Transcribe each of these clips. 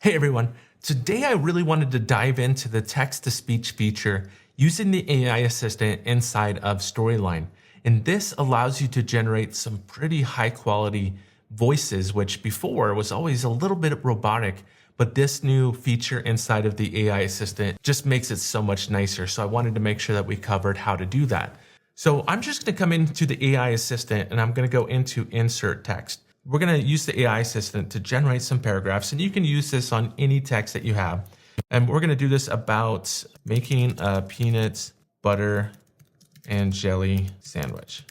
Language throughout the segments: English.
Hey everyone, today I really wanted to dive into the text-to-speech feature using the AI assistant inside of Storyline. And this allows you to generate some pretty high quality voices, which before was always a little bit robotic, but this new feature inside of the AI assistant just makes it so much nicer. So I wanted to make sure that we covered how to do that. So I'm just gonna come into the AI assistant and I'm gonna go into Insert Text. We're going to use the AI assistant to generate some paragraphs, and you can use this on any text that you have. And we're going to do this about making a peanut butter and jelly sandwich.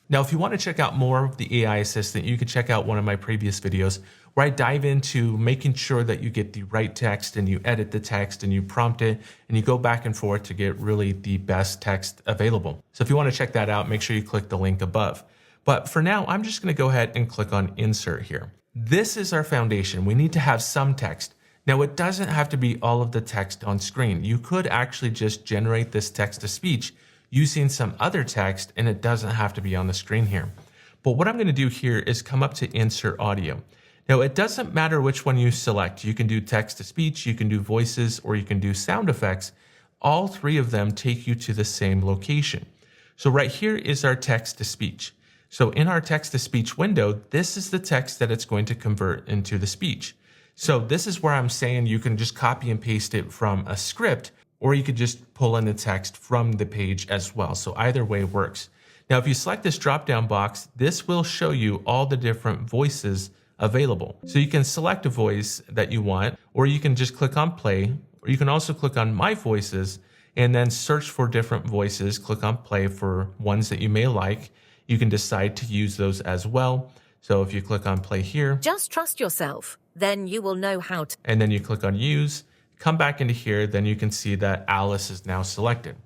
Now, if you want to check out more of the AI assistant, you can check out one of my previous videos where I dive into making sure that you get the right text and you edit the text and you prompt it and you go back and forth to get really the best text available. So if you want to check that out, make sure you click the link above. But for now, I'm just going to go ahead and click on Insert here. This is our foundation. We need to have some text. Now, it doesn't have to be all of the text on screen. You could actually just generate this text-to-speech using some other text, and it doesn't have to be on the screen here. But what I'm going to do here is come up to Insert Audio. Now, it doesn't matter which one you select. You can do text-to-speech, you can do voices, or you can do sound effects. All three of them take you to the same location. So right here is our text-to-speech. So in our text-to-speech window, this is the text that it's going to convert into the speech. So this is where I'm saying you can just copy and paste it from a script, or you could just pull in the text from the page as well. So either way works. Now, if you select this drop-down box, this will show you all the different voices available. So you can select a voice that you want, or you can just click on play, or you can also click on my voices and then search for different voices, click on play for ones that you may like. You can decide to use those as well. So if you click on play here. Just trust yourself, then you will know how to. And then you click on use, come back into here, then you can see that Alice is now selected.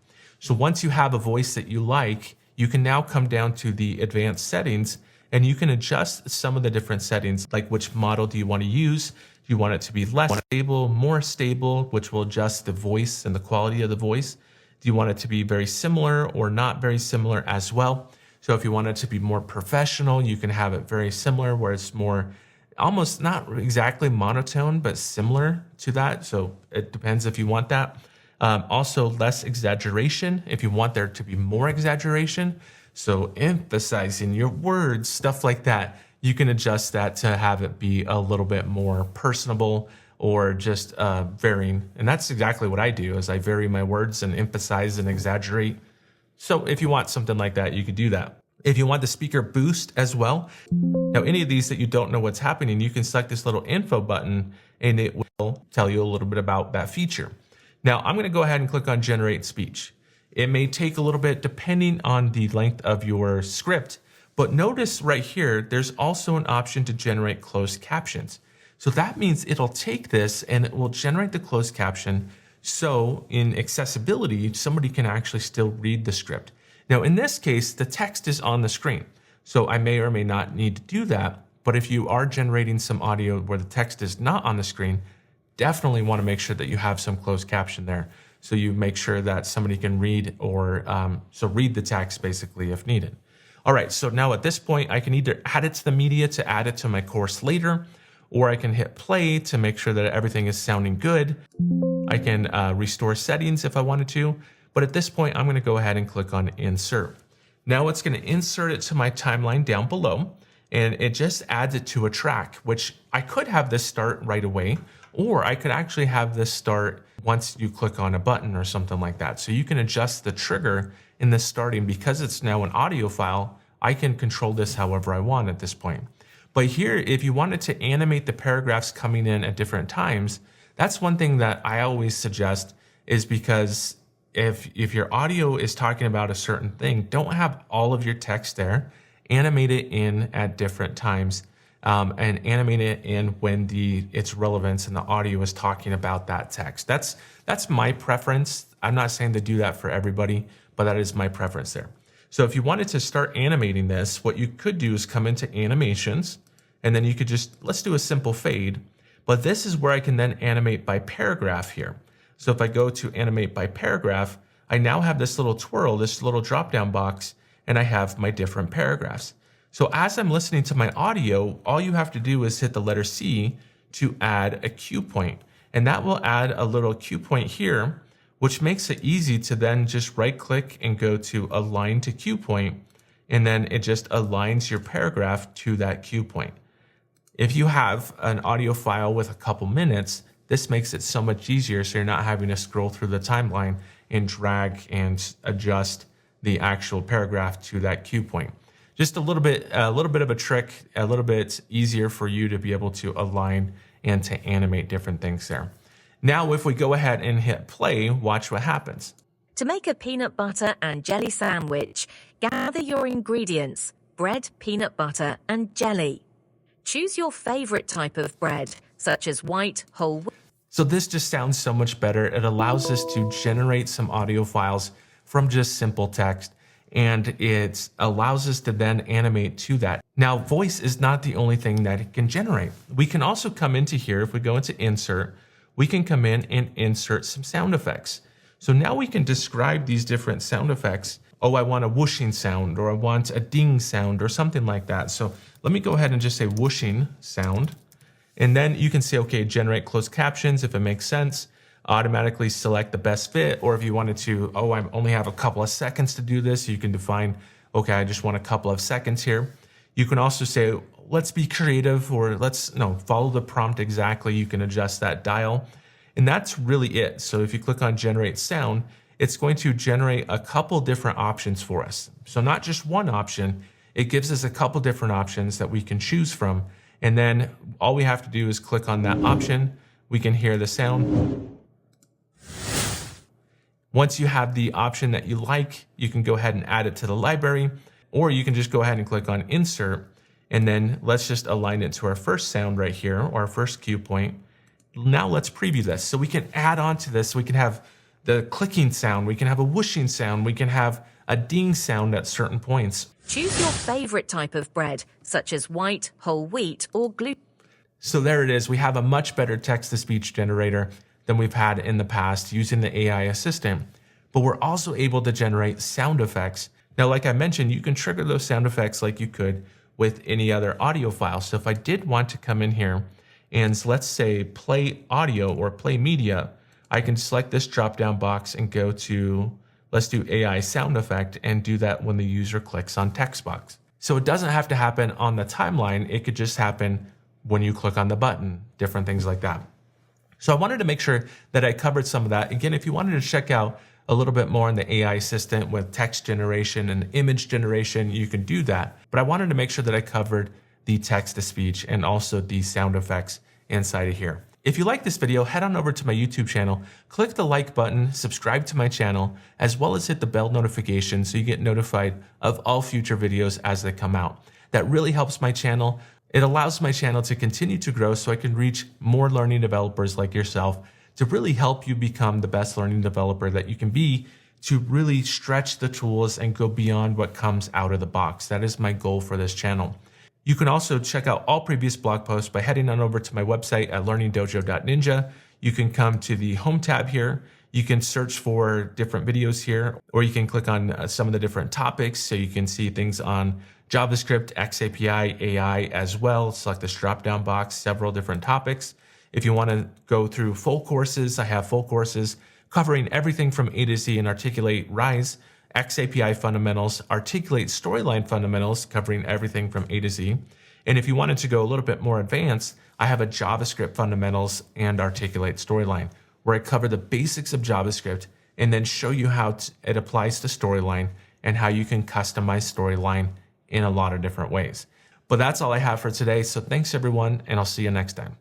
So once you have a voice that you like, you can now come down to the advanced settings and you can adjust some of the different settings, like which model do you want to use? Do you want it to be less stable, more stable, which will adjust the voice and the quality of the voice? Do you want it to be very similar or not very similar as well? So if you want it to be more professional, you can have it very similar where it's more, almost not exactly monotone, but similar to that. So it depends if you want that. Also less exaggeration if you want there to be more exaggeration. So emphasizing your words, stuff like that, you can adjust that to have it be a little bit more personable or just varying. And that's exactly what I do is I vary my words and emphasize and exaggerate. So if you want something like that, you could do that. If you want the speaker boost as well, now any of these that you don't know what's happening, you can select this little info button and it will tell you a little bit about that feature. Now I'm going to go ahead and click on generate speech. It may take a little bit depending on the length of your script, but notice right here, there's also an option to generate closed captions. So that means it'll take this and it will generate the closed caption. So in accessibility, somebody can actually still read the script. Now, in this case, the text is on the screen. So I may or may not need to do that. But if you are generating some audio where the text is not on the screen, definitely want to make sure that you have some closed caption there. So you make sure that somebody can read or read the text basically if needed. All right, so now at this point, I can either add it to the media to add it to my course later, or I can hit play to make sure that everything is sounding good. I can restore settings if I wanted to, but at this point, I'm going to go ahead and click on Insert. Now it's going to insert it to my timeline down below, and it just adds it to a track, which I could have this start right away, or I could actually have this start once you click on a button or something like that. So you can adjust the trigger in this starting. Because it's now an audio file, I can control this however I want at this point. But here, if you wanted to animate the paragraphs coming in at different times, that's one thing that I always suggest is because if your audio is talking about a certain thing, don't have all of your text there. Animate it in at different times and animate it in when its relevance and the audio is talking about that text. That's my preference. I'm not saying to do that for everybody, but that is my preference there. So if you wanted to start animating this, what you could do is come into animations, and then you could just, let's do a simple fade. But this is where I can then animate by paragraph here. So if I go to animate by paragraph, I now have this little twirl, this little drop-down box, and I have my different paragraphs. So as I'm listening to my audio, all you have to do is hit the letter C to add a cue point. And that will add a little cue point here, which makes it easy to then just right click and go to align to cue point. And then it just aligns your paragraph to that cue point. If you have an audio file with a couple minutes, this makes it so much easier so you're not having to scroll through the timeline and drag and adjust the actual paragraph to that cue point. Just a little bit of a trick, a little bit easier for you to be able to align and to animate different things there. Now, if we go ahead and hit play, watch what happens. To make a peanut butter and jelly sandwich, gather your ingredients: bread, peanut butter, and jelly. Choose your favorite type of bread, such as white, whole. So this just sounds so much better. It allows us to generate some audio files from just simple text, and it allows us to then animate to that. Now, voice is not the only thing that it can generate. We can also come into here, if we go into insert, we can come in and insert some sound effects. So now we can describe these different sound effects. Oh, I want a whooshing sound, or I want a ding sound, or something like that. So let me go ahead and just say whooshing sound. And then you can say, okay, generate closed captions if it makes sense. Automatically select the best fit. Or if you wanted to, oh, I only have a couple of seconds to do this, you can define, okay, I just want a couple of seconds here. You can also say, let's be creative, or follow the prompt exactly. You can adjust that dial. And that's really it. So if you click on generate sound, it's going to generate a couple different options for us. So not just one option, it gives us a couple different options that we can choose from. And then all we have to do is click on that option. We can hear the sound. Once you have the option that you like, you can go ahead and add it to the library, or you can just go ahead and click on insert. And then let's just align it to our first sound right here, or our first cue point. Now let's preview this. So we can add on to this. We can have the clicking sound. We can have a whooshing sound. We can have a ding sound at certain points. Choose your favorite type of bread, such as white, whole wheat, or gluten. So there it is. We have a much better text-to-speech generator than we've had in the past using the AI assistant. But we're also able to generate sound effects. Now, like I mentioned, you can trigger those sound effects like you could with any other audio file. So if I did want to come in here and let's say play audio or play media, I can select this drop-down box and go to, let's do AI sound effect, and do that when the user clicks on text box. So it doesn't have to happen on the timeline. It could just happen when you click on the button, different things like that. So I wanted to make sure that I covered some of that. Again, if you wanted to check out a little bit more on the AI assistant with text generation and image generation, you can do that. But I wanted to make sure that I covered the text-to-speech and also the sound effects inside of here. If you like this video, head on over to my YouTube channel, click the like button, subscribe to my channel, as well as hit the bell notification so you get notified of all future videos as they come out. That really helps my channel. It allows my channel to continue to grow so I can reach more learning developers like yourself to really help you become the best learning developer that you can be, to really stretch the tools and go beyond what comes out of the box. That is my goal for this channel. You can also check out all previous blog posts by heading on over to my website at learningdojo.ninja. You can come to the home tab here. You can search for different videos here, or you can click on some of the different topics so you can see things on JavaScript, XAPI, AI as well. Select this drop-down box, several different topics. If you want to go through full courses, I have full courses covering everything from A to Z in Articulate Rise, XAPI fundamentals, Articulate storyline fundamentals, covering everything from A to Z. And if you wanted to go a little bit more advanced, I have a JavaScript fundamentals and Articulate storyline, where I cover the basics of JavaScript and then show you how it applies to storyline and how you can customize storyline in a lot of different ways. But that's all I have for today. So thanks everyone, and I'll see you next time.